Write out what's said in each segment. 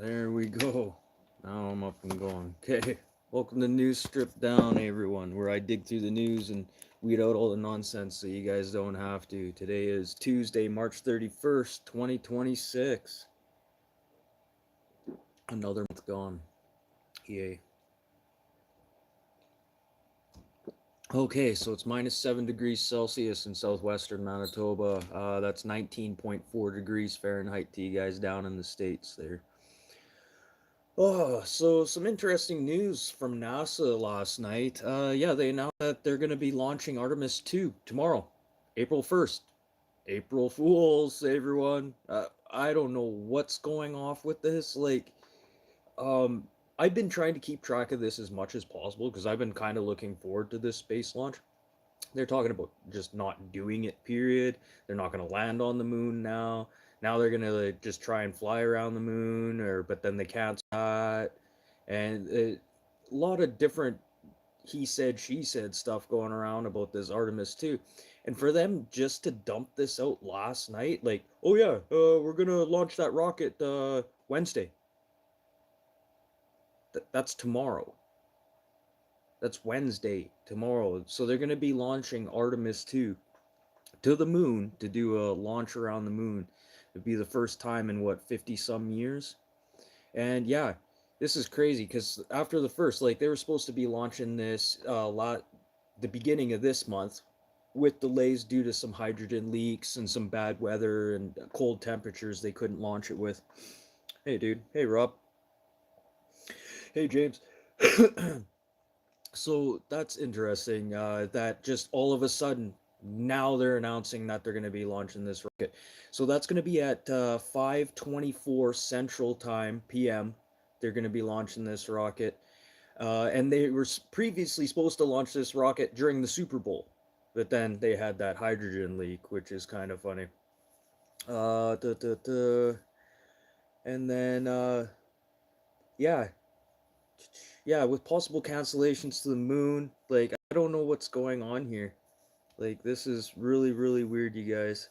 There we go. Now I'm up and going. Okay, welcome to News Strip Down, everyone, where I dig through the news and weed out all the nonsense so you guys don't have to. Today is Tuesday, March 31st, 2026. Another month gone. Yay. Okay, so it's minus 7 degrees Celsius in southwestern Manitoba. That's 19.4 degrees Fahrenheit to you guys down in the States there. Oh, so some interesting news from NASA last night. Yeah, they announced that they're going to be launching Artemis 2 tomorrow, April 1st. April Fools, everyone. I don't know what's going off with this. Um, I've been trying to keep track of this as much as possible because I've been kind of looking forward to this space launch. They're talking about just not doing it, period. They're not going to land on the moon now. Now they're going to just try and fly around the moon, or but then they can't that. And a lot of different he said, she said stuff going around about this Artemis too. And for them just to dump this out last night, like, oh yeah, we're going to launch that rocket Wednesday. That's tomorrow. That's Wednesday, tomorrow. So they're going to be launching Artemis 2 to the moon to do a launch around the moon. It'd be the first time in what 50 some years. And yeah, this is crazy because after the first, like they were supposed to be launching this lot the beginning of this month with delays due to some hydrogen leaks and some bad weather and cold temperatures they couldn't launch it with. Hey dude, hey Rob, hey James. So that's interesting that just all of a sudden now they're announcing that they're going to be launching this rocket. So that's going to be at 5:24 Central Time PM. They're going to be launching this rocket. And they were previously supposed to launch this rocket during the Super Bowl, but then they had that hydrogen leak, which is kind of funny. Duh, duh, duh. And then, yeah, yeah, with possible cancellations to the moon. Like, I don't know what's going on here. Like, this is really, really weird, you guys.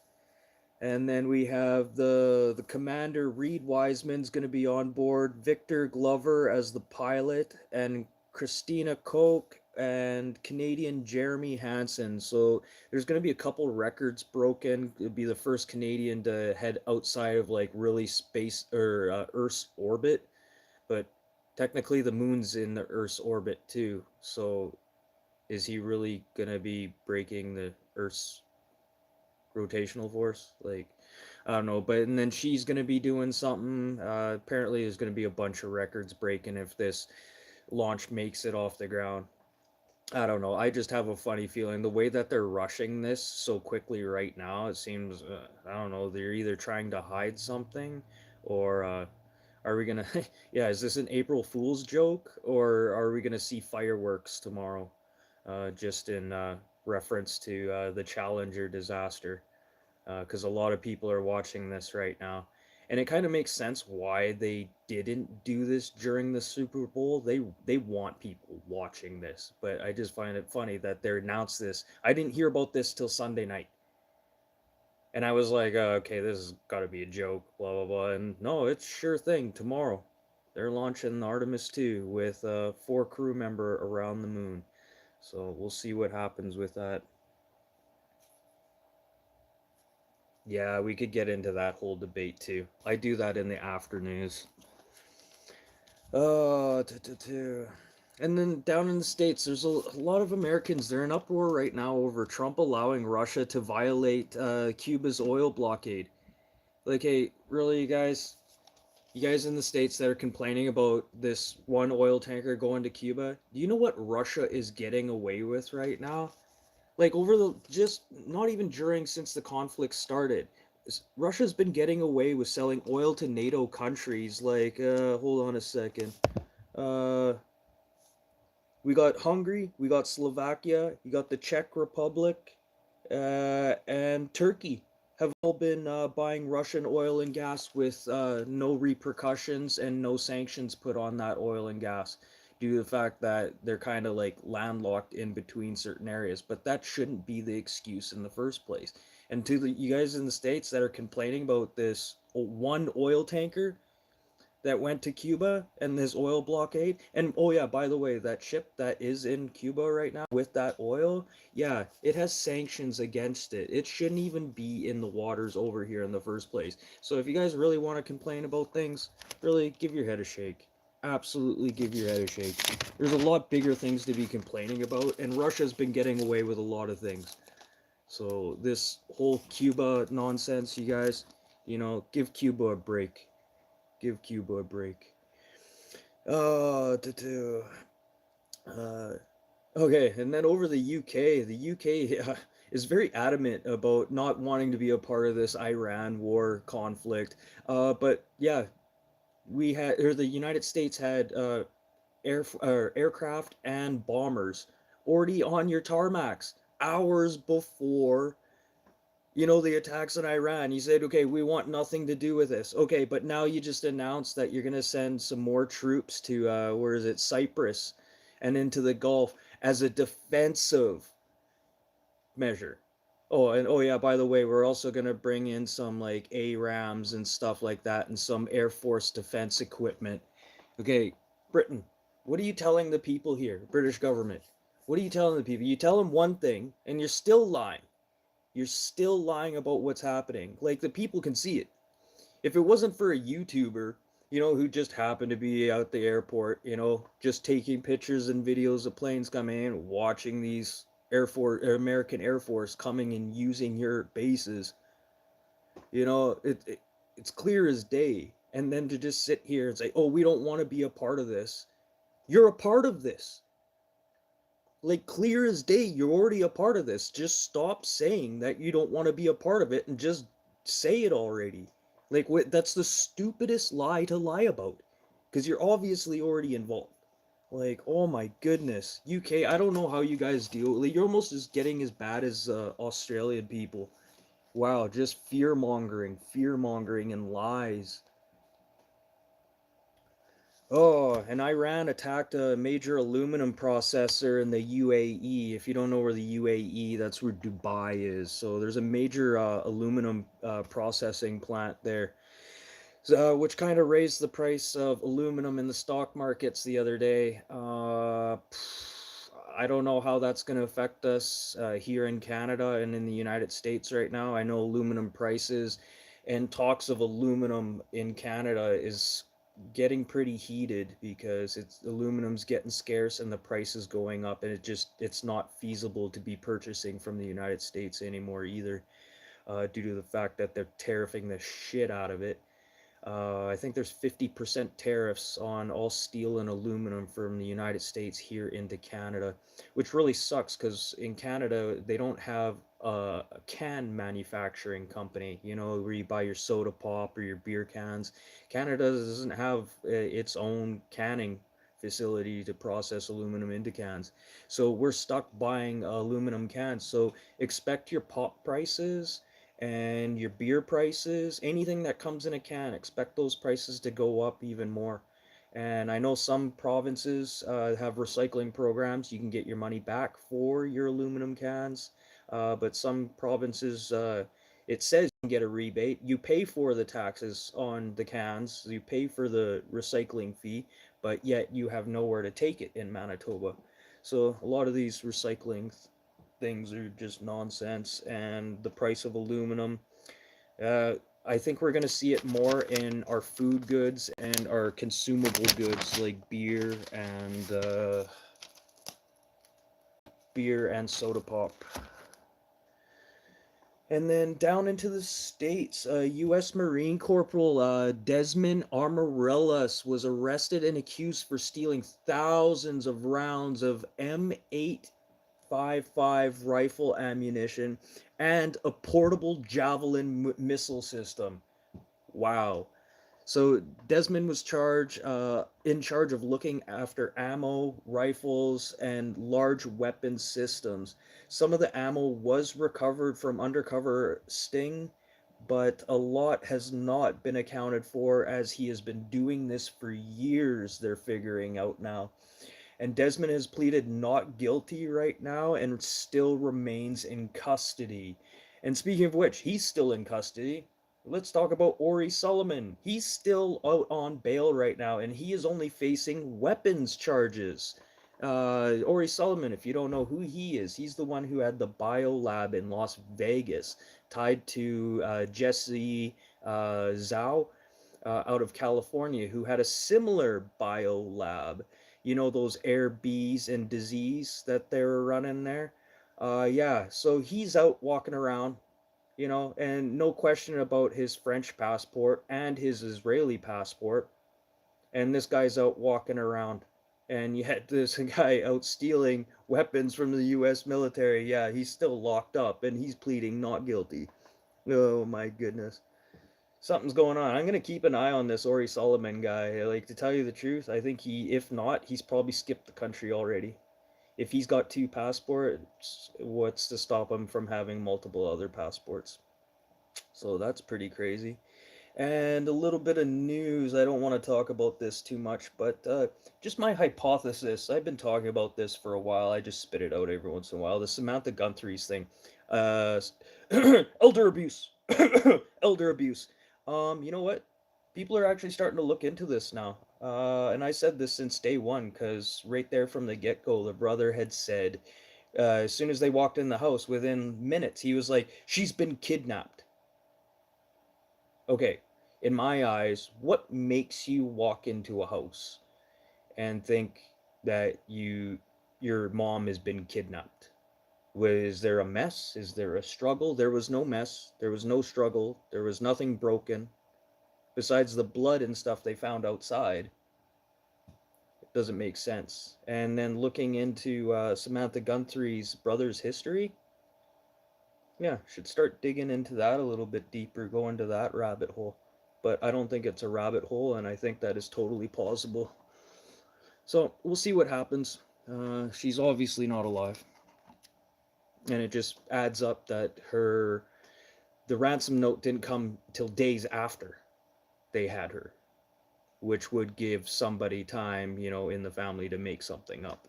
And then we have the commander Reed Wiseman's going to be on board, Victor Glover as the pilot, and Christina Koch and Canadian Jeremy Hansen. So there's going to be a couple records broken. It'll be the first Canadian to head outside of like really space or Earth's orbit, but technically the moon's in the Earth's orbit too. So is he really going to be breaking the Earth's rotational force? Like, I don't know. But and then she's gonna be doing something. Apparently, there's gonna be a bunch of records breaking if this launch makes it off the ground. I don't know. I just have a funny feeling the way that they're rushing this so quickly right now. It seems I don't know. They're either trying to hide something, or are we gonna? Yeah, is this an April Fool's joke, or are we gonna see fireworks tomorrow? Just in reference to the Challenger disaster because a lot of people are watching this right now. And it kind of makes sense why they didn't do this during the Super Bowl. They want people watching this, but I just find it funny that they announced this. I didn't hear about this till Sunday night, and I was like, okay, this has got to be a joke, blah blah blah. And no, it's sure thing. Tomorrow, they're launching Artemis 2 with a 4 crew member around the moon. So we'll see what happens with that. Yeah, we could get into that whole debate too. I do that in the afternoons. Oh, and then down in the States, there's a lot of Americans. They're in uproar right now over Trump allowing Russia to violate Cuba's oil blockade. Like, hey, really, you guys? You guys in the States that are complaining about this one oil tanker going to Cuba, do you know what Russia is getting away with right now? Like over the just not even during since the conflict started, Russia's been getting away with selling oil to NATO countries. Like, hold on a second. Uh, we got Hungary, we got Slovakia, you got the Czech Republic, and Turkey have all been buying Russian oil and gas with no repercussions and no sanctions put on that oil and gas due to the fact that they're kind of like landlocked in between certain areas. But that shouldn't be the excuse in the first place. And to you guys in the States that are complaining about this one oil tanker, that went to Cuba and this oil blockade. And oh yeah, by the way, that ship that is in Cuba right now with that oil, yeah, it has sanctions against it. It shouldn't even be in the waters over here in the first place. So if you guys really want to complain about things, really give your head a shake. Absolutely give your head a shake. There's a lot bigger things to be complaining about, and Russia's been getting away with a lot of things. So this whole Cuba nonsense, you guys, give Cuba a break. Give Cuba a break. To uh, okay, and then over the UK is very adamant about not wanting to be a part of this Iran war conflict. But yeah, the United States had aircraft and bombers already on your tarmacs hours before the attacks in Iran. You said, okay, we want nothing to do with this. Okay, but now you just announced that you're going to send some more troops to, where is it, Cyprus and into the Gulf as a defensive measure. Oh, and oh yeah, by the way, we're also going to bring in some like ARAMs and stuff like that and some Air Force defense equipment. Okay, Britain, what are you telling the people here, British government? What are you telling the people? You tell them one thing and you're still lying. You're still lying about what's happening. Like, the people can see it. If it wasn't for a YouTuber, who just happened to be out the airport, just taking pictures and videos of planes coming in, watching these Air Force or American Air Force coming and using your bases, it's clear as day. And then to just sit here and say, "Oh, we don't want to be a part of this." You're a part of this. Like, clear as day, you're already a part of this. Just stop saying that you don't want to be a part of it and just say it already. Like, that's the stupidest lie to lie about, because you're obviously already involved. Like, oh my goodness, UK, I don't know how you guys deal. Like, you're almost as getting as bad as Australian people. Wow, just fear mongering and lies. Oh, and Iran attacked a major aluminum processor in the UAE. If you don't know where the UAE, that's where Dubai is. So there's a major aluminum processing plant there, so, which kind of raised the price of aluminum in the stock markets the other day. I don't know how that's going to affect us here in Canada and in the United States right now. I know aluminum prices and talks of aluminum in Canada is getting pretty heated because aluminum's getting scarce and the price is going up, and it's not feasible to be purchasing from the United States anymore either, due to the fact that they're tariffing the shit out of it. I think there's 50% tariffs on all steel and aluminum from the United States here into Canada, which really sucks because in Canada they don't have a can manufacturing company, where you buy your soda pop or your beer cans. Canada doesn't have its own canning facility to process aluminum into cans. So we're stuck buying aluminum cans. So expect your pop prices and your beer prices, anything that comes in a can, expect those prices to go up even more. And I know some provinces have recycling programs. You can get your money back for your aluminum cans, but some provinces, it says you can get a rebate. You pay for the taxes on the cans, you pay for the recycling fee, but yet you have nowhere to take it in Manitoba. So a lot of these recycling things are just nonsense, and the price of aluminum, uh, I think we're going to see it more in our food goods and our consumable goods like beer and soda pop. And then down into the States, U.S. Marine Corporal Desmond Amarellas was arrested and accused for stealing thousands of rounds of M855 rifle ammunition and a portable Javelin missile system. Wow. So Desmond was in charge of looking after ammo, rifles, and large weapon systems. Some of the ammo was recovered from undercover sting, but a lot has not been accounted for as he has been doing this for years, they're figuring out now. And Desmond has pleaded not guilty right now and still remains in custody. And speaking of which, he's still in custody. Let's talk about Ori Solomon. He's still out on bail right now, and he is only facing weapons charges. Ori Solomon, if you don't know who he is, he's the one who had the bio lab in Las Vegas tied to Jesse Zhao out of California, who had a similar bio lab. You know, those air bees and disease that they were running there? Yeah, so he's out walking around, and no question about his French passport and his Israeli passport. And this guy's out walking around. And yet, this guy out stealing weapons from the US military, yeah, he's still locked up and he's pleading not guilty. Oh my goodness. Something's going on. I'm going to keep an eye on this Ori Solomon guy. Like, to tell you the truth, I think if not, he's probably skipped the country already. If he's got two passports, what's to stop him from having multiple other passports? So that's pretty crazy. And a little bit of news. I don't want to talk about this too much, but just my hypothesis. I've been talking about this for a while. I just spit it out every once in a while. The Samantha Guthrie's thing. Uh, elder abuse. Elder abuse. You know what? People are actually starting to look into this now. And I said this since day one, because right there from the get-go, the brother had said, as soon as they walked in the house, within minutes, he was like, she's been kidnapped. Okay, in my eyes, what makes you walk into a house and think that your mom has been kidnapped? Was there a mess? Is there a struggle? There was no mess. There was no struggle. There was nothing broken besides the blood and stuff they found outside. It doesn't make sense. And then looking into Samantha Guthrie's brother's history, yeah, should start digging into that a little bit deeper, go into that rabbit hole. But I don't think it's a rabbit hole, and I think that is totally plausible. So we'll see what happens. She's obviously not alive, and it just adds up that the ransom note didn't come till days after they had her, which would give somebody time, in the family to make something up.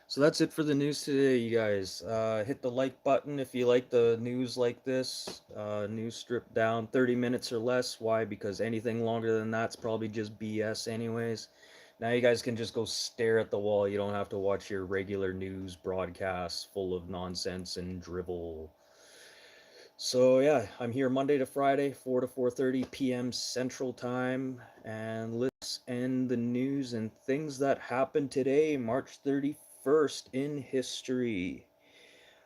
So that's it for the news today, you guys. Hit the like button if you like the news like this. News stripped down 30 minutes or less. Why? Because anything longer than that's probably just BS anyways. Now you guys can just go stare at the wall. You don't have to watch your regular news broadcasts full of nonsense and dribble. So yeah, I'm here Monday to Friday, 4 to 4:30 p.m. Central Time, and let's end the news and things that happened today, March 31st in history.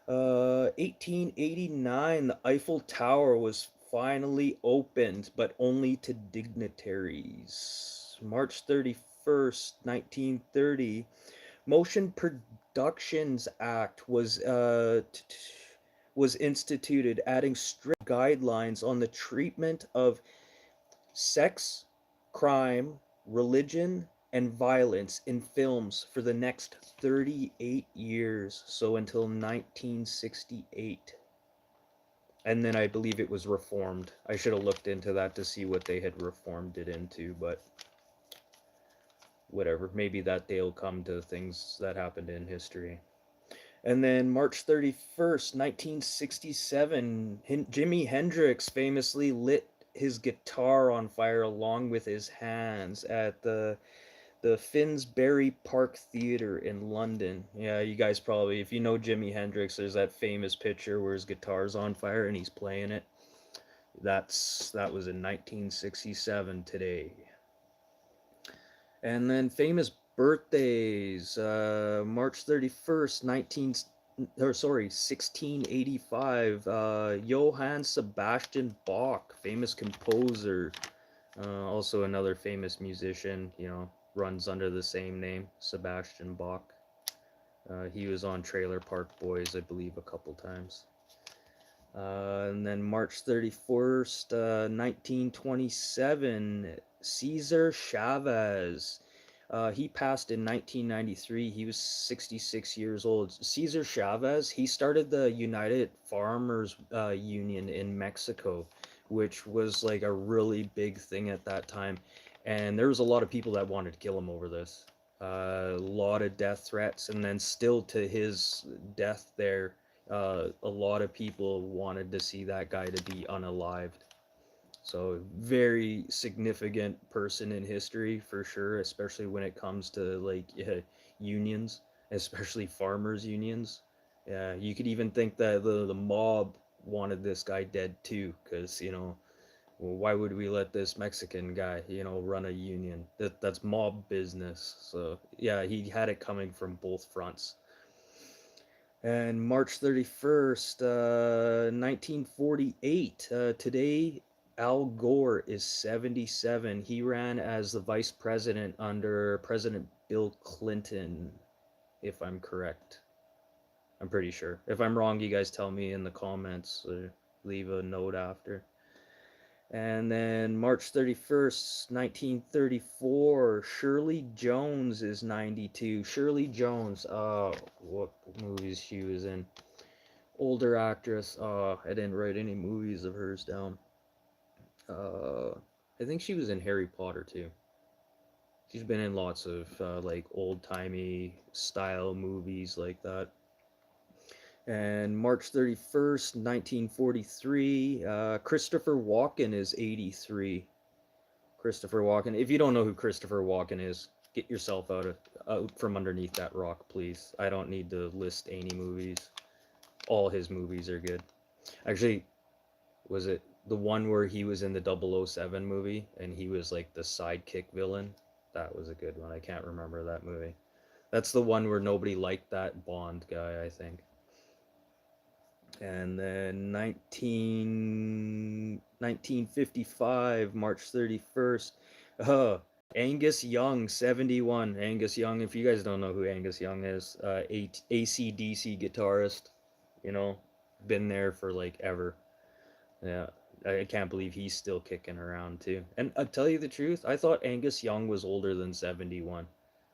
1889, the Eiffel Tower was finally opened, but only to dignitaries. March 31st, 1930, Motion Productions Act was instituted, adding strict guidelines on the treatment of sex, crime, religion, and violence in films for the next 38 years, so until 1968. And then I believe it was reformed. I should have looked into that to see what they had reformed it into, but whatever. Maybe that day will come to things that happened in history. And then March 31st, 1967, Jimi Hendrix famously lit his guitar on fire along with his hands at the Finsbury Park Theatre in London. Yeah, you guys probably, if you know Jimi Hendrix, there's that famous picture where his guitar's on fire and he's playing it. That was in 1967 today. And then famous birthdays. March 31st, 1685. Johann Sebastian Bach, famous composer. Also another famous musician, runs under the same name, Sebastian Bach. He was on Trailer Park Boys, I believe, a couple times. And then March 31st, 1927, Cesar Chavez. He passed in 1993. He was 66 years old. Cesar Chavez, he started the United Farmers Union in Mexico, which was like a really big thing at that time. And there was a lot of people that wanted to kill him over this. A lot of death threats, and then still to his death there, a lot of people wanted to see that guy to be unalived. So very significant person in history for sure, especially when it comes to like unions, especially farmers unions. Yeah, you could even think that the mob wanted this guy dead too, because well, why would we let this Mexican guy run a union? That's mob business. So yeah, he had it coming from both fronts. And March 31st, 1948. Today, Al Gore is 77. He ran as the vice president under President Bill Clinton, if I'm correct. I'm pretty sure. If I'm wrong, you guys tell me in the comments or leave a note after. And then March 31st, 1934, Shirley Jones is 92. Shirley Jones, what movies she was in? Older actress. I didn't write any movies of hers down. Uh, I think she was in Harry Potter too. She's been in lots of like old-timey style movies like that. And March 31st, 1943, Christopher Walken is 83. Christopher Walken. If you don't know who Christopher Walken is, get yourself out from underneath that rock, please. I don't need to list any movies. All his movies are good. Actually, was it the one where he was in the 007 movie and he was like the sidekick villain? That was a good one. I can't remember that movie. That's the one where nobody liked that Bond guy, I think. And then 1955, March 31st. Angus Young, 71. Angus Young, if you guys don't know who Angus Young is, AC/DC guitarist, you know, been there for like ever. Yeah, I can't believe he's still kicking around too. And I'll tell you the truth, I thought Angus Young was older than 71.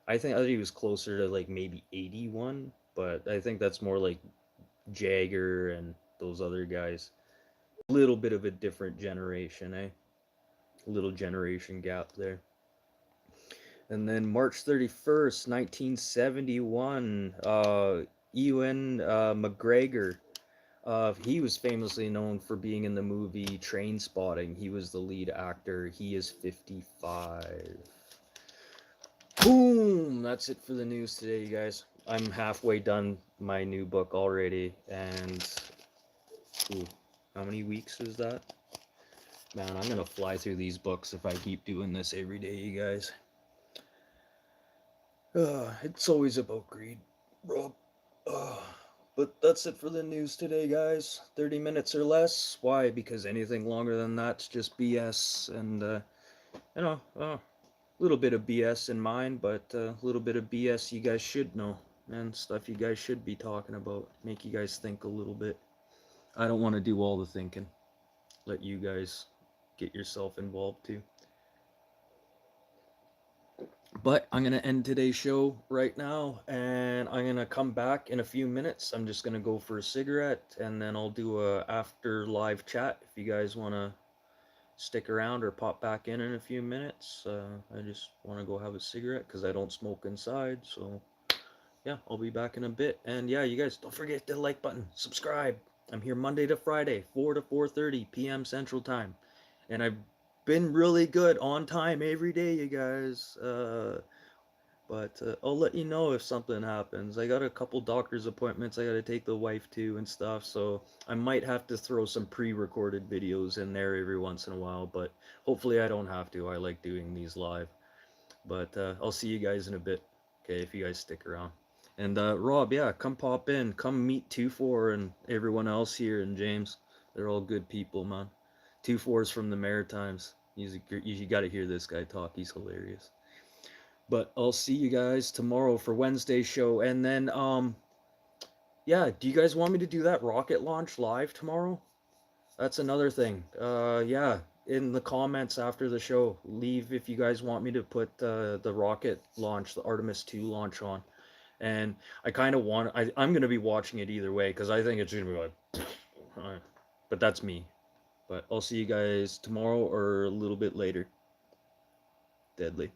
I thought he was closer to like maybe 81, but I think that's more like Jagger and those other guys. A little bit of a different generation, eh? A little generation gap there. And then March 31st, 1971, Ewan McGregor. He was famously known for being in the movie Trainspotting. He was the lead actor. He is 55. Boom! That's it for the news today, you guys. I'm halfway done my new book already, and ooh, how many weeks is that? Man, I'm gonna fly through these books if I keep doing this every day, you guys. It's always about greed, Rob. But that's it for the news today, guys. 30 minutes or less. Why? Because anything longer than that's just BS, and a little bit of BS in mine, but a little bit of BS you guys should know, and stuff you guys should be talking about. Make you guys think a little bit. I don't want to do all the thinking. Let you guys get yourself involved too. But I'm going to end today's show right now, and I'm going to come back in a few minutes. I'm just going to go for a cigarette, and then I'll do a after live chat if you guys want to stick around or pop back in a few minutes. I just want to go have a cigarette because I don't smoke inside. So yeah, I'll be back in a bit. And yeah, you guys don't forget the like button, subscribe. I'm here Monday to Friday, 4 to 4:30 p.m. Central Time, and I've been really good on time every day, you guys. But I'll let you know if something happens. I got a couple doctor's appointments I got to take the wife to and stuff, so I might have to throw some pre-recorded videos in there every once in a while, but hopefully I don't have to. I like doing these live. But I'll see you guys in a bit, okay, if you guys stick around. And Rob, yeah, come pop in. Come meet 2-4 and everyone else here, and James. They're all good people, man. 2-4's from the Maritimes. You got to hear this guy talk. He's hilarious. But I'll see you guys tomorrow for Wednesday's show. And then, yeah, do you guys want me to do that rocket launch live tomorrow? That's another thing. Yeah, in the comments after the show, leave if you guys want me to put the rocket launch, the Artemis 2 launch on. And I kind of I'm going to be watching it either way because I think it's going to be like, but that's me. But I'll see you guys tomorrow or a little bit later. Deadly.